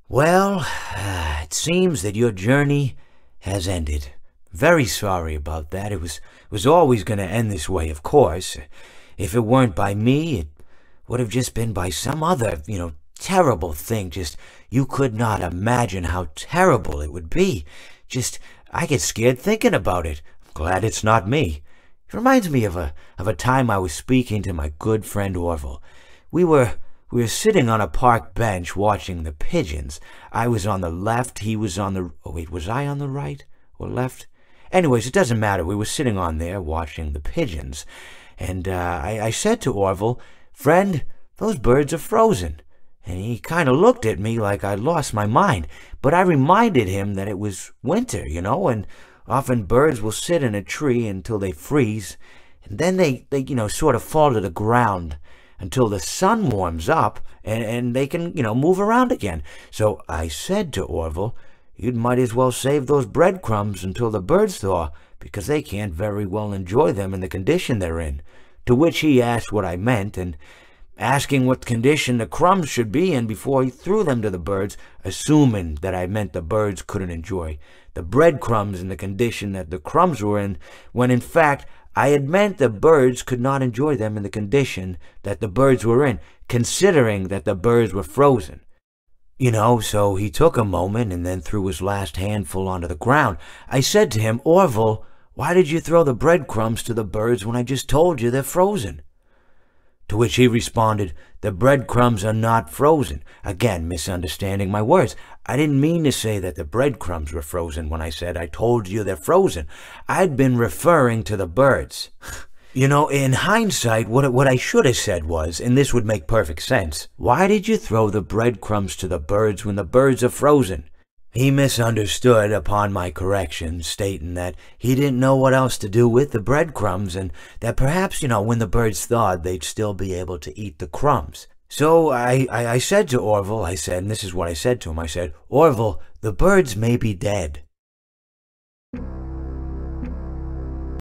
Well, it seems that your journey has ended. Very sorry about that. It was always going to end this way, of course. If it weren't by me, it would have just been by some other, terrible thing. Just, you could not imagine how terrible it would be. Just, I get scared thinking about it. I'm glad it's not me. It reminds me of a time I was speaking to my good friend Orville. We were sitting on a park bench watching the pigeons. I was on the left, he was on the... Oh, wait, was I on the right or left? Anyways, it doesn't matter. We were sitting on there watching the pigeons. And I said to Orville, "Friend, those birds are frozen." And he kind of looked at me like I'd lost my mind. But I reminded him that it was winter, and often birds will sit in a tree until they freeze. And then they sort of fall to the ground until the sun warms up and they can, move around again. So I said to Orville, "You might as well save those breadcrumbs until the birds thaw, because they can't very well enjoy them in the condition they're in." To which he asked what I meant, and asking what condition the crumbs should be in before he threw them to the birds, assuming that I meant the birds couldn't enjoy the breadcrumbs in the condition that the crumbs were in, when in fact I had meant the birds could not enjoy them in the condition that the birds were in, considering that the birds were frozen. So he took a moment and then threw his last handful onto the ground. I said to him, "Orville, why did you throw the breadcrumbs to the birds when I just told you they're frozen?" To which he responded, "The breadcrumbs are not frozen." Again, misunderstanding my words. I didn't mean to say that the breadcrumbs were frozen when I said I told you they're frozen. I'd been referring to the birds. In hindsight, what I should have said was, and this would make perfect sense, "Why did you throw the breadcrumbs to the birds when the birds are frozen?" He misunderstood upon my correction, stating that he didn't know what else to do with the breadcrumbs, and that perhaps, when the birds thawed, they'd still be able to eat the crumbs. So I said to Orville, and this is what I said to him, I said, "Orville, the birds may be dead,